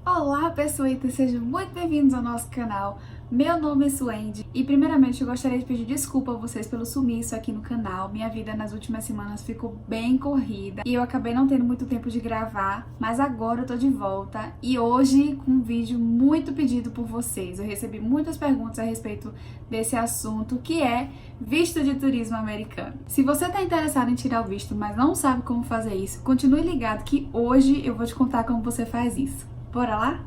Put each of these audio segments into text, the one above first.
Olá, pessoitas! Sejam muito bem-vindos ao nosso canal. Meu nome é Suende e primeiramente eu gostaria de pedir desculpa a vocês pelo sumiço aqui no canal. Minha vida nas últimas semanas ficou bem corrida e eu acabei não tendo muito tempo de gravar, mas agora eu tô de volta e hoje com um vídeo muito pedido por vocês. Eu recebi muitas perguntas a respeito desse assunto, que é visto de turismo americano. Se você tá interessado em tirar o visto, mas não sabe como fazer isso, continue ligado que hoje eu vou te contar como você faz isso. Bora lá?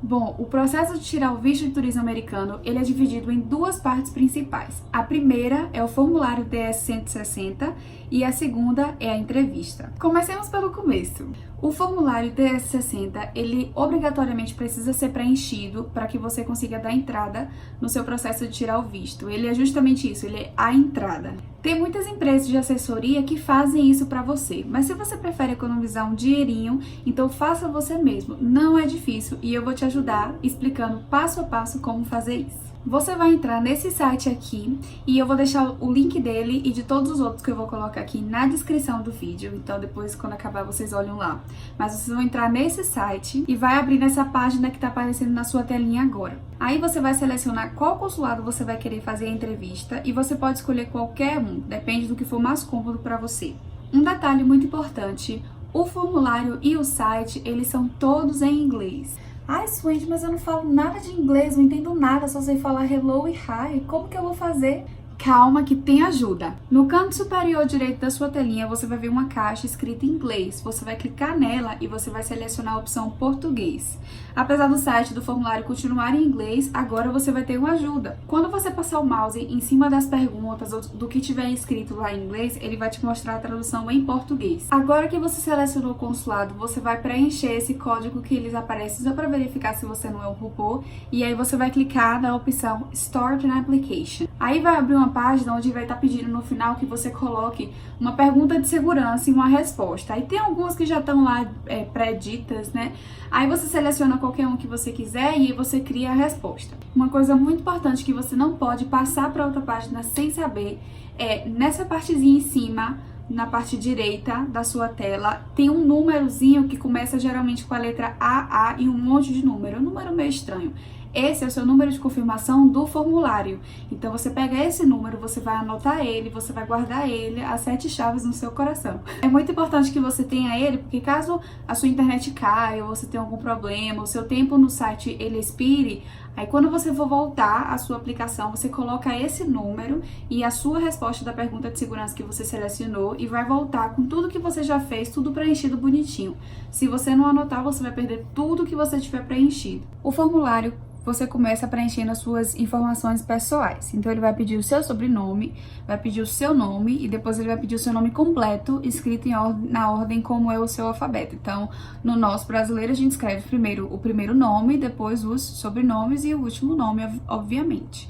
Bom, o processo de tirar o visto de turismo americano, ele é dividido em duas partes principais. A primeira é o formulário DS-160 e a segunda é a entrevista. Comecemos pelo começo. O formulário DS-60, ele obrigatoriamente precisa ser preenchido para que você consiga dar entrada no seu processo de tirar o visto. Ele é justamente isso, ele é a entrada. Tem muitas empresas de assessoria que fazem isso para você, mas se você prefere economizar um dinheirinho, então faça você mesmo. Não é difícil e eu vou te ajudar explicando passo a passo como fazer isso. Você vai entrar nesse site aqui e eu vou deixar o link dele e de todos os outros que eu vou colocar aqui na descrição do vídeo, então depois quando acabar vocês olham lá. Mas vocês vão entrar nesse site e vai abrir nessa página que está aparecendo na sua telinha agora. Aí você vai selecionar qual consulado você vai querer fazer a entrevista e você pode escolher qualquer um, depende do que for mais cômodo para você. Um detalhe muito importante, o formulário e o site, eles são todos em inglês. Ai, Suende, mas eu não falo nada de inglês, não entendo nada, só sei falar hello e hi, como que eu vou fazer? Calma que tem ajuda. No canto superior direito da sua telinha, você vai ver uma caixa escrita em inglês. Você vai clicar nela e você vai selecionar a opção português. Apesar do site do formulário continuar em inglês, agora você vai ter uma ajuda. Quando você passar o mouse em cima das perguntas ou do que tiver escrito lá em inglês, ele vai te mostrar a tradução em português. Agora que você selecionou o consulado, você vai preencher esse código que eles aparecem só para verificar se você não é um robô. E aí você vai clicar na opção Start an Application. Aí vai abrir uma página onde vai estar pedindo no final que você coloque uma pergunta de segurança e uma resposta. Aí tem algumas que já estão lá pré-ditas, né? Aí você seleciona qualquer um que você quiser e aí você cria a resposta. Uma coisa muito importante que você não pode passar para outra página sem saber é nessa partezinha em cima, na parte direita da sua tela, tem um númerozinho que começa geralmente com a letra AA e um monte de número. Um número meio estranho. Esse é o seu número de confirmação do formulário. Então você pega esse número, você vai anotar ele, você vai guardar ele às 7 chaves no seu coração. É muito importante que você tenha ele, porque caso a sua internet caia, ou você tenha algum problema, o seu tempo no site ele expire, aí quando você for voltar à sua aplicação, você coloca esse número e a sua resposta da pergunta de segurança que você selecionou e vai voltar com tudo que você já fez, tudo preenchido bonitinho. Se você não anotar, você vai perder tudo que você tiver preenchido. O formulário você começa preenchendo as suas informações pessoais. Então ele vai pedir o seu sobrenome, vai pedir o seu nome e depois ele vai pedir o seu nome completo, escrito na ordem como é o seu alfabeto. Então, no nosso brasileiro a gente escreve primeiro o primeiro nome, depois os sobrenomes e o último nome, obviamente.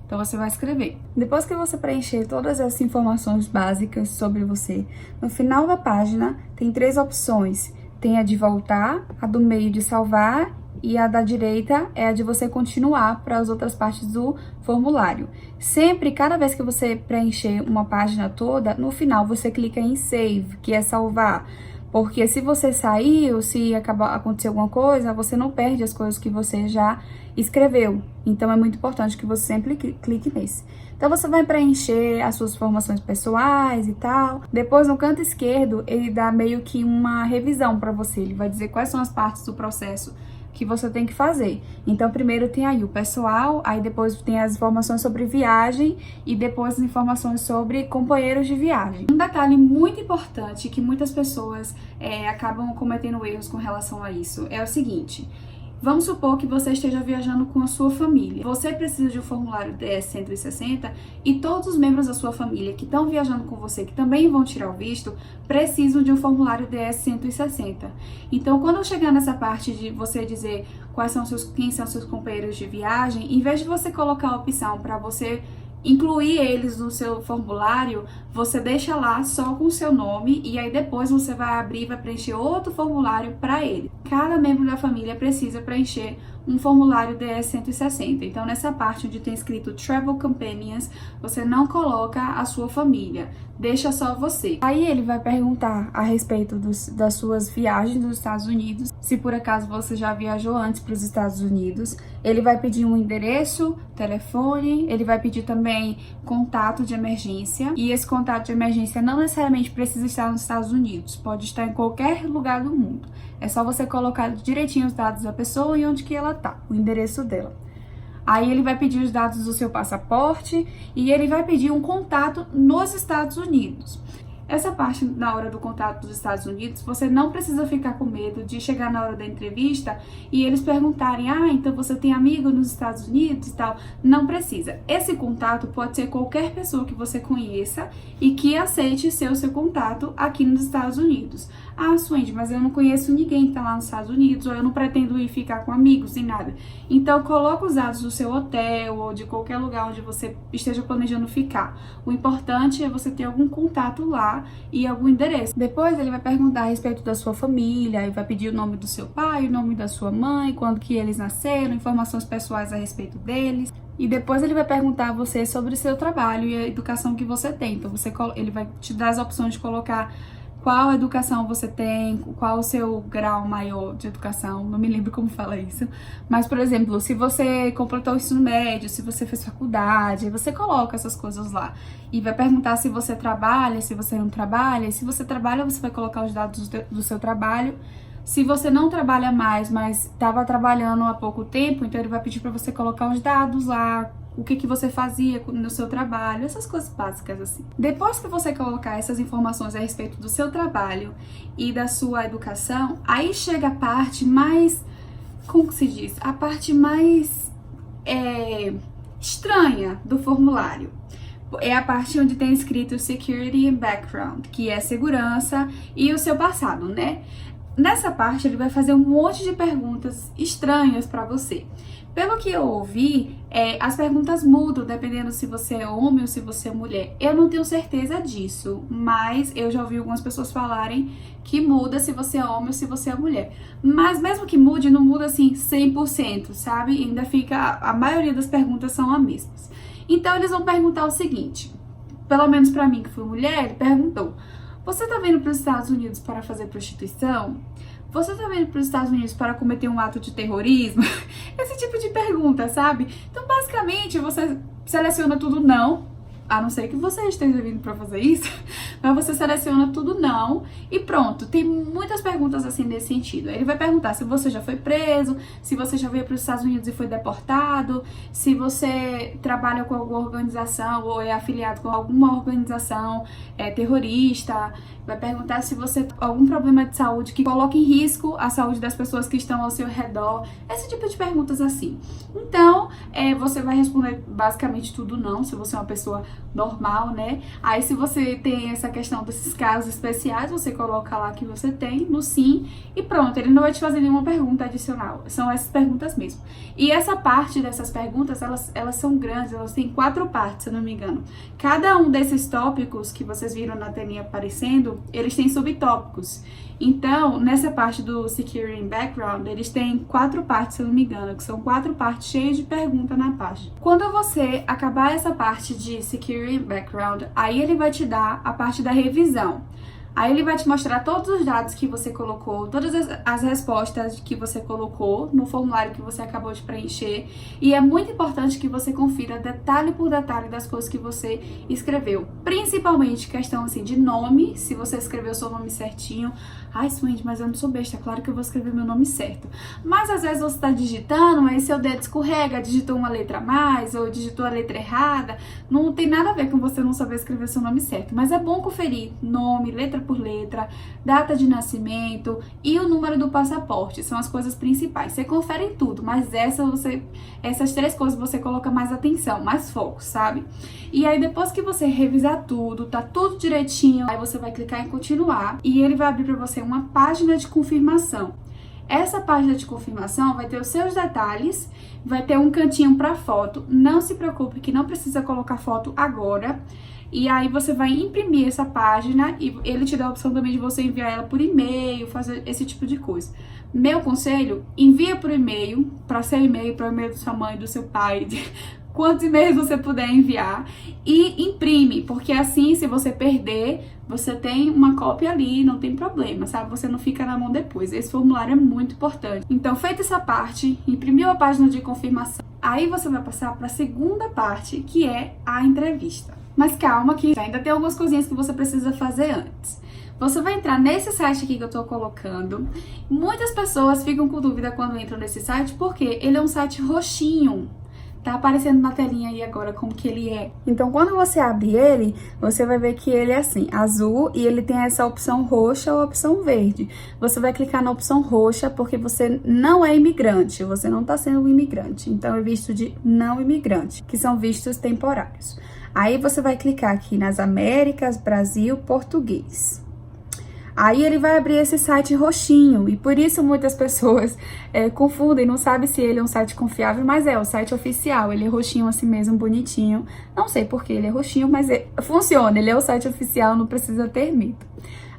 Então você vai escrever. Depois que você preencher todas essas informações básicas sobre você, no final da página tem 3 opções. Tem a de voltar, a do meio de salvar e a da direita é a de você continuar para as outras partes do formulário. Sempre, cada vez que você preencher uma página toda, no final você clica em Save, que é salvar. Porque se você sair ou se acontecer alguma coisa, você não perde as coisas que você já escreveu. Então é muito importante que você sempre clique nesse. Então você vai preencher as suas informações pessoais e tal. Depois no canto esquerdo ele dá meio que uma revisão para você. Ele vai dizer quais são as partes do processo que você tem que fazer. Então primeiro tem aí o pessoal, aí depois tem as informações sobre viagem e depois as informações sobre companheiros de viagem. Um detalhe muito importante que muitas pessoas acabam cometendo erros com relação a isso é o seguinte: vamos supor que você esteja viajando com a sua família. Você precisa de um formulário DS-160 e todos os membros da sua família que estão viajando com você, que também vão tirar o visto, precisam de um formulário DS-160. Então, quando eu chegar nessa parte de você dizer quem são seus companheiros de viagem, em vez de você colocar a opção para você incluir eles no seu formulário, você deixa lá só com o seu nome e aí depois você vai abrir e vai preencher outro formulário para ele. Cada membro da família precisa preencher um formulário DS-160. Então, nessa parte onde tem escrito Travel Companions, você não coloca a sua família, deixa só você. Aí ele vai perguntar a respeito das suas viagens dos Estados Unidos, se por acaso você já viajou antes para os Estados Unidos. Ele vai pedir um endereço, telefone, ele vai pedir também contato de emergência, e esse contato de emergência não necessariamente precisa estar nos Estados Unidos, pode estar em qualquer lugar do mundo. É só você colocar direitinho os dados da pessoa e onde que ela tá, o endereço dela. Aí ele vai pedir os dados do seu passaporte e ele vai pedir um contato nos Estados Unidos. Essa parte, na hora do contato dos Estados Unidos, você não precisa ficar com medo de chegar na hora da entrevista e eles perguntarem, então você tem amigo nos Estados Unidos e tal. Não precisa. Esse contato pode ser qualquer pessoa que você conheça e que aceite ser o seu contato aqui nos Estados Unidos. Suende, mas eu não conheço ninguém que tá lá nos Estados Unidos, ou eu não pretendo ir ficar com amigos nem nada. Então, coloca os dados do seu hotel ou de qualquer lugar onde você esteja planejando ficar. O importante é você ter algum contato lá e algum endereço. Depois ele vai perguntar a respeito da sua família, e vai pedir o nome do seu pai, o nome da sua mãe, quando que eles nasceram, informações pessoais a respeito deles. E depois ele vai perguntar a você sobre o seu trabalho e a educação que você tem. Então ele vai te dar as opções de colocar qual educação você tem, qual o seu grau maior de educação, não me lembro como fala isso. Mas, por exemplo, se você completou o ensino médio, se você fez faculdade, você coloca essas coisas lá. E vai perguntar se você trabalha, se você não trabalha. E se você trabalha, você vai colocar os dados do seu trabalho. Se você não trabalha mais, mas estava trabalhando há pouco tempo, então ele vai pedir para você colocar os dados lá, o que você fazia no seu trabalho, essas coisas básicas assim. Depois que você colocar essas informações a respeito do seu trabalho e da sua educação, aí chega a parte mais, como que se diz? A parte mais estranha do formulário. É a parte onde tem escrito Security and Background, que é segurança e o seu passado, né? Nessa parte ele vai fazer um monte de perguntas estranhas para você. Pelo que eu ouvi, as perguntas mudam dependendo se você é homem ou se você é mulher. Eu não tenho certeza disso, mas eu já ouvi algumas pessoas falarem que muda se você é homem ou se você é mulher. Mas mesmo que mude, não muda assim 100%, sabe? Ainda fica, a maioria das perguntas são as mesmas. Então eles vão perguntar o seguinte, pelo menos pra mim que fui mulher, ele perguntou: você tá vindo para os Estados Unidos para fazer prostituição? Você tá vindo para os Estados Unidos para cometer um ato de terrorismo? Esse tipo de pergunta, sabe? Então, basicamente, você seleciona tudo não, a não ser que você esteja vindo para fazer isso, mas você seleciona tudo não e pronto. Tem muitas perguntas assim nesse sentido. Ele vai perguntar se você já foi preso, se você já veio para os Estados Unidos e foi deportado, se você trabalha com alguma organização ou é afiliado com alguma organização terrorista. Vai perguntar se você tem algum problema de saúde que coloque em risco a saúde das pessoas que estão ao seu redor. Esse tipo de perguntas assim. Então, você vai responder basicamente tudo não, se você é uma pessoa normal, né? Aí, se você tem essa questão desses casos especiais, você coloca lá que você tem, no sim, e pronto. Ele não vai te fazer nenhuma pergunta adicional. São essas perguntas mesmo. E essa parte dessas perguntas, elas são grandes, elas têm 4 partes, se eu não me engano. Cada um desses tópicos que vocês viram na telinha aparecendo, eles têm subtópicos. Então, nessa parte do Security and Background, eles têm 4 partes, se eu não me engano, que são 4 partes cheias de pergunta na página. Quando você acabar essa parte de Security and Background, aí ele vai te dar a parte da revisão. Aí ele vai te mostrar todos os dados que você colocou, todas as respostas que você colocou no formulário que você acabou de preencher. E é muito importante que você confira detalhe por detalhe das coisas que você escreveu. Principalmente questão assim de nome, se você escreveu seu nome certinho. Ai, Suende, mas eu não sou besta, claro que eu vou escrever meu nome certo. Mas às vezes você está digitando, aí seu dedo escorrega, digitou uma letra a mais ou digitou a letra errada. Não tem nada a ver com você não saber escrever seu nome certo. Mas é bom conferir nome, letra por letra, data de nascimento e o número do passaporte. São as coisas principais. Você confere em tudo, mas essas 3 coisas você coloca mais atenção, mais foco, sabe? E aí depois que você revisar tudo, tá tudo direitinho, aí você vai clicar em continuar e ele vai abrir para você uma página de confirmação. Essa página de confirmação vai ter os seus detalhes, vai ter um cantinho para foto. Não se preocupe que não precisa colocar foto agora. e aí você vai imprimir essa página e ele te dá a opção também de você enviar ela por e-mail, fazer esse tipo de coisa. Meu conselho, envia por e-mail, para seu e-mail, para o e-mail da sua mãe, do seu pai, quantos e-mails você puder enviar, e imprime, porque assim, se você perder, você tem uma cópia ali, não tem problema, sabe? Você não fica na mão depois. Esse formulário é muito importante. Então, feita essa parte, imprimiu a página de confirmação, aí você vai passar para a segunda parte, que é a entrevista. Mas calma que ainda tem algumas coisinhas que você precisa fazer antes. Você vai entrar nesse site aqui que eu tô colocando. Muitas pessoas ficam com dúvida quando entram nesse site, porque ele é um site roxinho. Tá aparecendo na telinha aí agora como que ele é. Então, quando você abre ele, você vai ver que ele é assim, azul, e ele tem essa opção roxa ou opção verde. Você vai clicar na opção roxa porque você não é imigrante, você não tá sendo um imigrante. Então, é visto de não imigrante, que são vistos temporários. Aí, você vai clicar aqui nas Américas, Brasil, Português. Aí ele vai abrir esse site roxinho, e por isso muitas pessoas confundem, não sabem se ele é um site confiável, mas é o site oficial, ele é roxinho assim mesmo, bonitinho. Não sei por que ele é roxinho, mas funciona, ele é o site oficial, não precisa ter medo.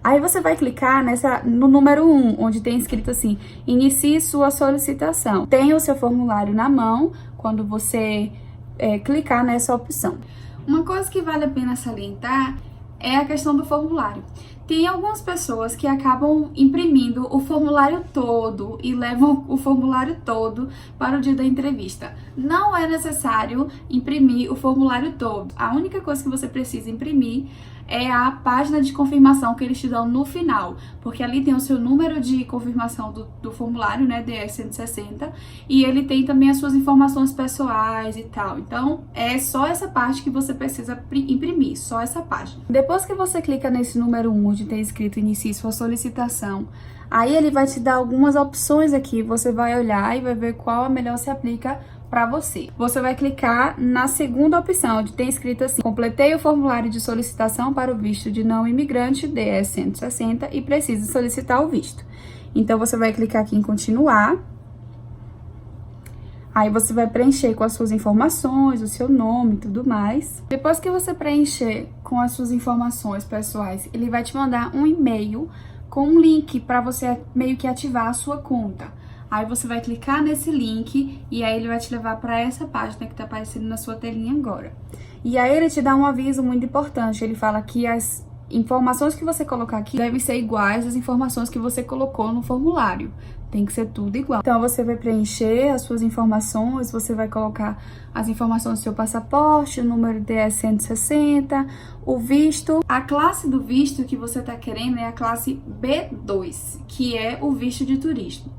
Aí você vai clicar no número 1, onde tem escrito assim, inicie sua solicitação. Tem o seu formulário na mão, quando você clicar nessa opção. Uma coisa que vale a pena salientar é a questão do formulário. Tem algumas pessoas que acabam imprimindo o formulário todo e levam o formulário todo para o dia da entrevista. Não é necessário imprimir o formulário todo. A única coisa que você precisa imprimir é a página de confirmação que eles te dão no final, porque ali tem o seu número de confirmação do formulário, né, DS-160, e ele tem também as suas informações pessoais e tal. Então, é só essa parte que você precisa imprimir, só essa página. Depois que você clica nesse número 1, onde tem escrito inicie sua solicitação, aí ele vai te dar algumas opções aqui, você vai olhar e vai ver qual a melhor se aplica para você. Você vai clicar na segunda opção, onde tem escrito assim, completei o formulário de solicitação para o visto de não imigrante DS-160 e preciso solicitar o visto. Então, você vai clicar aqui em continuar. Aí você vai preencher com as suas informações, o seu nome e tudo mais. Depois que você preencher com as suas informações pessoais, ele vai te mandar um e-mail com um link para você meio que ativar a sua conta. Aí você vai clicar nesse link e aí ele vai te levar para essa página que tá aparecendo na sua telinha agora. E aí ele te dá um aviso muito importante, ele fala que as informações que você colocar aqui devem ser iguais às informações que você colocou no formulário. Tem que ser tudo igual. Então, você vai preencher as suas informações, você vai colocar as informações do seu passaporte, o número DS-160, o visto. A classe do visto que você tá querendo é a classe B2, que é o visto de turismo.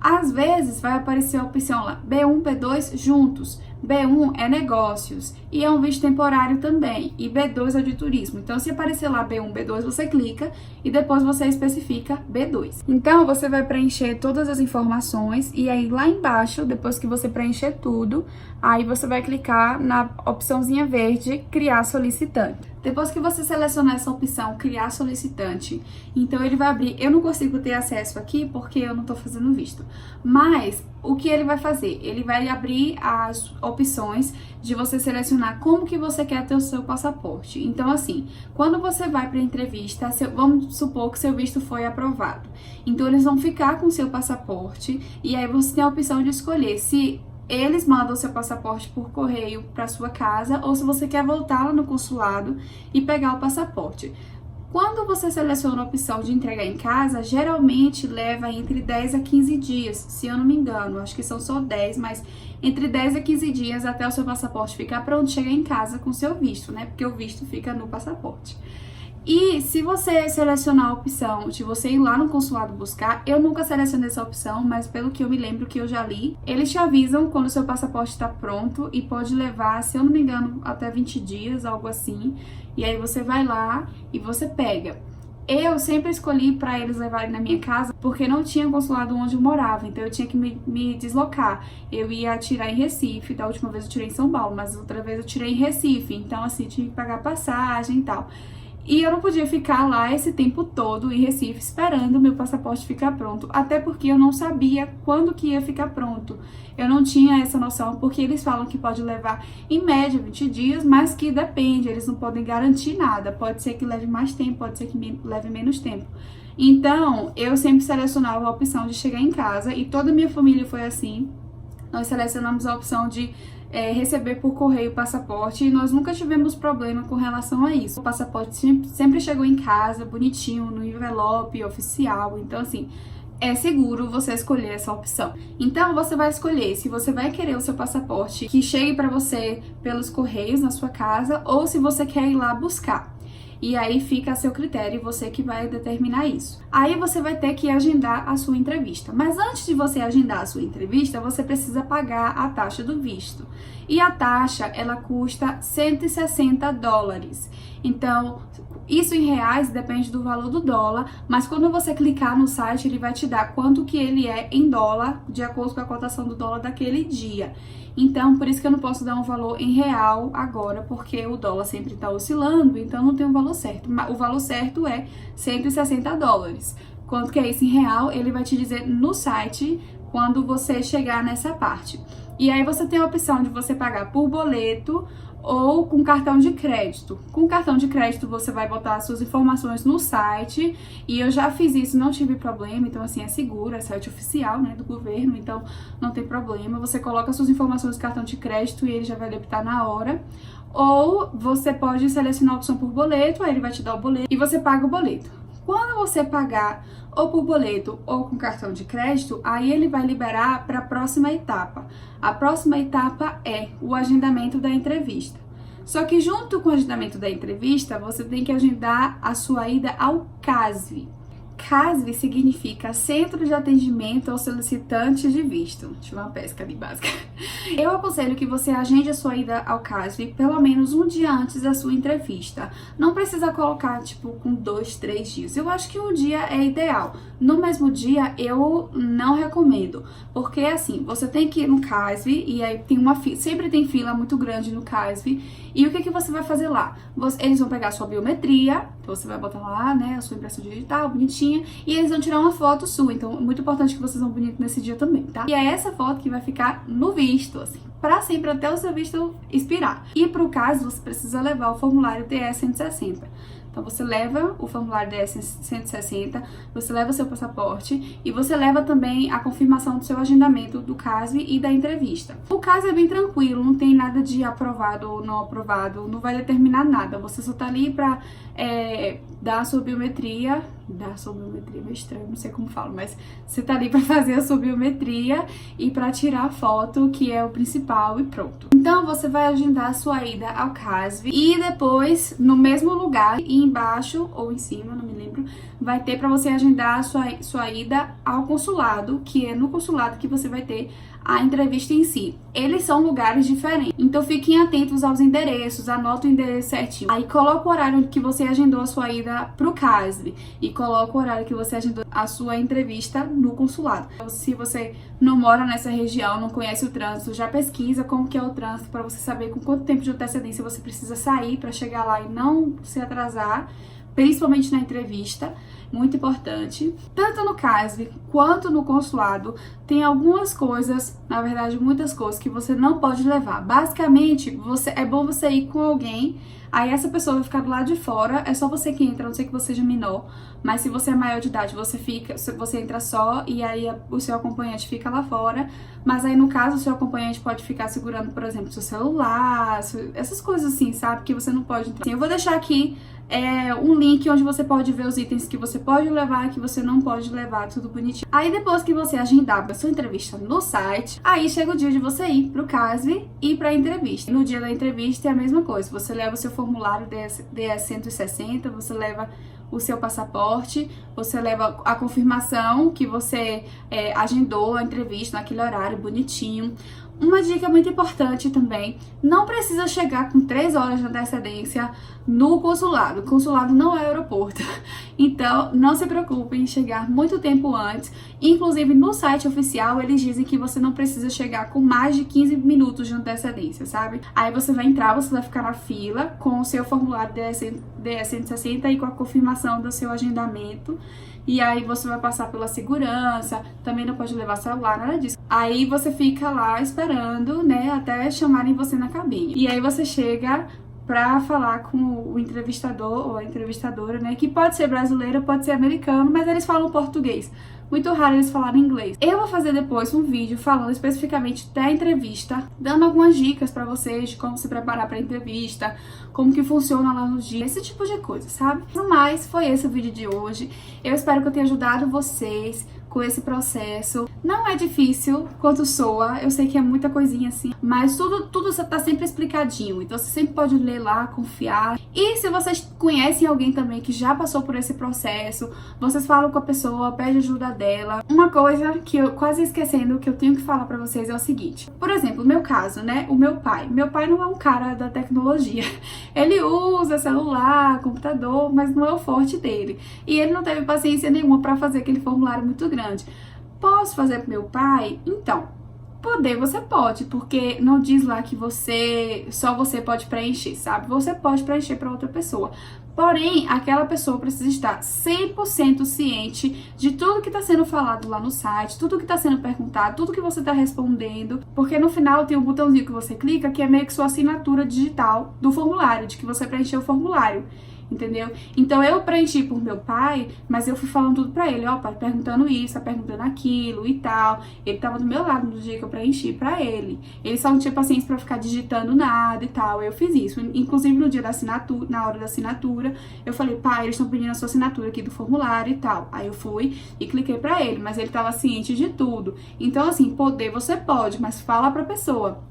Às vezes vai aparecer a opção lá, B1, B2 juntos. B1 é negócios e é um visto temporário também, e B2 é de turismo. Então, se aparecer lá B1, B2, você clica e depois você especifica B2. Então, você vai preencher todas as informações e aí lá embaixo, depois que você preencher tudo, aí você vai clicar na opçãozinha verde, criar solicitante. Depois que você selecionar essa opção, criar solicitante, então ele vai abrir. Eu não consigo ter acesso aqui porque eu não tô fazendo visto, mas o que ele vai fazer? Ele vai abrir as opções de você selecionar como que você quer ter o seu passaporte. Então, assim, quando você vai para a entrevista, vamos supor que seu visto foi aprovado. Então, eles vão ficar com o seu passaporte e aí você tem a opção de escolher se eles mandam o seu passaporte por correio para sua casa ou se você quer voltar lá no consulado e pegar o passaporte. Quando você seleciona a opção de entregar em casa, geralmente leva entre 10 a 15 dias, se eu não me engano. Acho que são só 10, mas entre 10 a 15 dias até o seu passaporte ficar pronto, chegar em casa com o seu visto, né? Porque o visto fica no passaporte. E se você selecionar a opção de você ir lá no consulado buscar, eu nunca selecionei essa opção, mas pelo que eu me lembro que eu já li, eles te avisam quando o seu passaporte está pronto e pode levar, se eu não me engano, até 20 dias, algo assim. E aí você vai lá e você pega. Eu sempre escolhi para eles levarem na minha casa porque não tinha consulado onde eu morava, então eu tinha que me deslocar. Eu ia tirar em Recife, da última vez eu tirei em São Paulo, mas outra vez eu tirei em Recife, então assim, tinha que pagar passagem e tal. E eu não podia ficar lá esse tempo todo em Recife esperando o meu passaporte ficar pronto, até porque eu não sabia quando que ia ficar pronto. Eu não tinha essa noção, porque eles falam que pode levar em média 20 dias, mas que depende, eles não podem garantir nada. Pode ser que leve mais tempo, pode ser que leve menos tempo. Então, eu sempre selecionava a opção de chegar em casa e toda a minha família foi assim. Nós selecionamos a opção de receber por correio o passaporte e nós nunca tivemos problema com relação a isso. O passaporte sempre chegou em casa, bonitinho, no envelope oficial. Então, assim, é seguro você escolher essa opção. Então, você vai escolher se você vai querer o seu passaporte que chegue para você pelos correios na sua casa ou se você quer ir lá buscar. E aí fica a seu critério, você que vai determinar isso. Aí você vai ter que agendar a sua entrevista. Mas antes de você agendar a sua entrevista, você precisa pagar a taxa do visto. E a taxa, ela custa $160. Então, isso em reais depende do valor do dólar, mas quando você clicar no site, ele vai te dar quanto que ele é em dólar, de acordo com a cotação do dólar daquele dia. Então, por isso que eu não posso dar um valor em real agora, porque o dólar sempre está oscilando, então não tem um valor certo. O valor certo é $160. Quanto que é isso em real, ele vai te dizer no site quando você chegar nessa parte. E aí você tem a opção de você pagar por boleto ou com cartão de crédito. Com cartão de crédito você vai botar as suas informações no site, e eu já fiz isso, não tive problema, então assim, é seguro, é site oficial, né, do governo, então não tem problema. Você coloca suas informações no cartão de crédito e ele já vai debitar na hora. Ou você pode selecionar a opção por boleto, aí ele vai te dar o boleto e você paga o boleto. Quando você pagar ou por boleto ou com cartão de crédito, aí ele vai liberar para a próxima etapa. A próxima etapa é o agendamento da entrevista. Só que junto com o agendamento da entrevista, você tem que agendar a sua ida ao CASV. CASV significa Centro de Atendimento ao Solicitante de Visto. Tive uma pesca ali básica. Eu aconselho que você agende a sua ida ao CASV pelo menos um dia antes da sua entrevista. Não precisa colocar, tipo, com 2, 3 dias. Eu acho que um dia é ideal. No mesmo dia, eu não recomendo. Porque, assim, você tem que ir no CASV e aí tem uma fila. Sempre tem fila muito grande no CASV. E o que você vai fazer lá? Eles vão pegar a sua biometria, então você vai botar lá, né, a sua impressão digital, bonitinha, e eles vão tirar uma foto sua. Então, é muito importante que vocês vão bonito nesse dia também, tá? E é essa foto que vai ficar no visto, assim, pra sempre, até o seu visto expirar. E pro caso, você precisa levar o formulário TS-160. Então, você leva o formulário DS-160, você leva o seu passaporte e você leva também a confirmação do seu agendamento do CASV e da entrevista. O CASV é bem tranquilo, não tem nada de aprovado ou não aprovado, não vai determinar nada. Você só tá ali pra dar a sua biometria, é meio estranho, não sei como falo, mas você tá ali pra fazer a sua biometria e pra tirar a foto, que é o principal, e pronto. Então, você vai agendar a sua ida ao CASV e depois, no mesmo lugar, e embaixo ou em cima, não me lembro, vai ter pra você agendar a sua ida ao consulado, que é no consulado que você vai ter a entrevista em si. Eles são lugares diferentes, então fiquem atentos aos endereços, anota o endereço certinho. Aí coloca o horário que você agendou a sua ida pro CASV e coloca o horário que você agendou a sua entrevista no consulado. Então, se você não mora nessa região, não conhece o trânsito, já pesquisa como que é o trânsito para você saber com quanto tempo de antecedência você precisa sair para chegar lá e não se atrasar, principalmente na entrevista. Muito importante. Tanto no CASV quanto no consulado, tem algumas coisas, na verdade muitas coisas, que você não pode levar. Basicamente, é bom você ir com alguém, aí essa pessoa vai ficar do lado de fora, é só você que entra, a não ser que você seja menor, mas se você é maior de idade, você entra só e aí o seu acompanhante fica lá fora. Mas aí no caso, o seu acompanhante pode ficar segurando, por exemplo, seu celular, essas coisas assim, sabe, que você não pode entrar. Eu vou deixar aqui um link onde você pode ver os itens que você pode levar e que você não pode levar, tudo bonitinho. Aí depois que você agendar a sua entrevista no site, aí chega o dia de você ir pro CASV e pra entrevista. No dia da entrevista é a mesma coisa, você leva o seu formulário DS-160, você leva o seu passaporte, você leva a confirmação que você agendou a entrevista naquele horário bonitinho. Uma dica muito importante também, não precisa chegar com 3 horas de antecedência no consulado. O consulado não é aeroporto. Então, não se preocupe em chegar muito tempo antes. Inclusive, no site oficial, eles dizem que você não precisa chegar com mais de 15 minutos de antecedência, sabe? Aí você vai entrar, você vai ficar na fila com o seu formulário DS 160 e com a confirmação do seu agendamento. E aí você vai passar pela segurança, também não pode levar celular, nada disso. Aí você fica lá esperando, né, até chamarem você na cabine. E aí você chega pra falar com o entrevistador ou a entrevistadora, né, que pode ser brasileiro, pode ser americano, mas eles falam português. Muito raro eles falarem inglês. Eu vou fazer depois um vídeo falando especificamente da entrevista, dando algumas dicas pra vocês de como se preparar pra entrevista, como que funciona lá no dia, esse tipo de coisa, sabe? No mais, foi esse o vídeo de hoje. Eu espero que eu tenha ajudado vocês com esse processo. Não é difícil quanto soa, eu sei que é muita coisinha assim, mas tudo tá sempre explicadinho, então você sempre pode ler lá, confiar. E se vocês conhecem alguém também que já passou por esse processo, vocês falam com a pessoa, pede ajuda dela. Uma coisa que eu quase esquecendo que eu tenho que falar pra vocês é o seguinte, por exemplo, o meu caso, né, o meu pai não é um cara da tecnologia, ele usa celular, computador, mas não é o forte dele, e ele não teve paciência nenhuma pra fazer aquele formulário muito grande. Posso fazer pro meu pai? Então, poder você pode, porque não diz lá que só você pode preencher, sabe? Você pode preencher para outra pessoa. Porém, aquela pessoa precisa estar 100% ciente de tudo que está sendo falado lá no site, tudo que está sendo perguntado, tudo que você está respondendo, porque no final tem um botãozinho que você clica que é meio que sua assinatura digital do formulário, de que você preencheu o formulário. Entendeu? Então eu preenchi por meu pai, mas eu fui falando tudo pra ele, ó, pai, perguntando isso, perguntando aquilo e tal. Ele tava do meu lado no dia que eu preenchi pra ele. Ele só não tinha paciência pra ficar digitando nada e tal. Eu fiz isso. Inclusive no dia da assinatura, na hora da assinatura, eu falei, pai, eles estão pedindo a sua assinatura aqui do formulário e tal. Aí eu fui e cliquei pra ele, mas ele tava ciente de tudo. Então, assim, poder você pode, mas fala pra pessoa.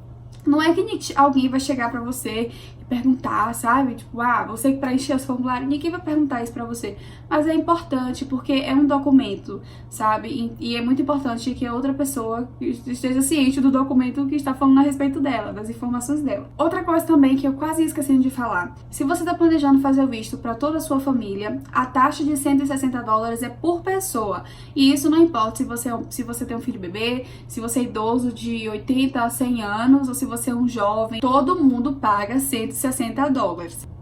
Não é que alguém vai chegar pra você e perguntar, sabe? Tipo, você que preencheu esse formulário, ninguém vai perguntar isso pra você. Mas é importante porque é um documento, sabe? E é muito importante que a outra pessoa esteja ciente do documento que está falando a respeito dela, das informações dela. Outra coisa também que eu quase esqueci de falar. Se você tá planejando fazer o visto pra toda a sua família, a taxa de $160 é por pessoa. E isso não importa se você tem um filho bebê, se você é idoso de 80 a 100 anos, ou se você é um jovem, todo mundo paga $160.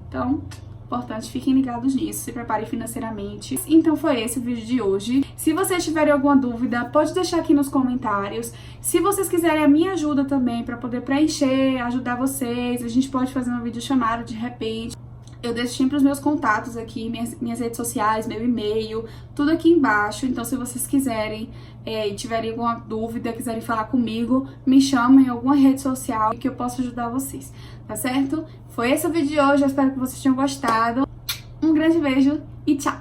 Então, importante, fiquem ligados nisso, se preparem financeiramente. Então foi esse o vídeo de hoje. Se vocês tiverem alguma dúvida, pode deixar aqui nos comentários. Se vocês quiserem a minha ajuda também para poder preencher, ajudar vocês, a gente pode fazer uma videochamada de repente. Eu deixo sempre os meus contatos aqui, minhas redes sociais, meu e-mail, tudo aqui embaixo. Então, se vocês quiserem e tiverem alguma dúvida, quiserem falar comigo, me chamem em alguma rede social que eu possa ajudar vocês, tá certo? Foi esse o vídeo de hoje, eu espero que vocês tenham gostado. Um grande beijo e tchau!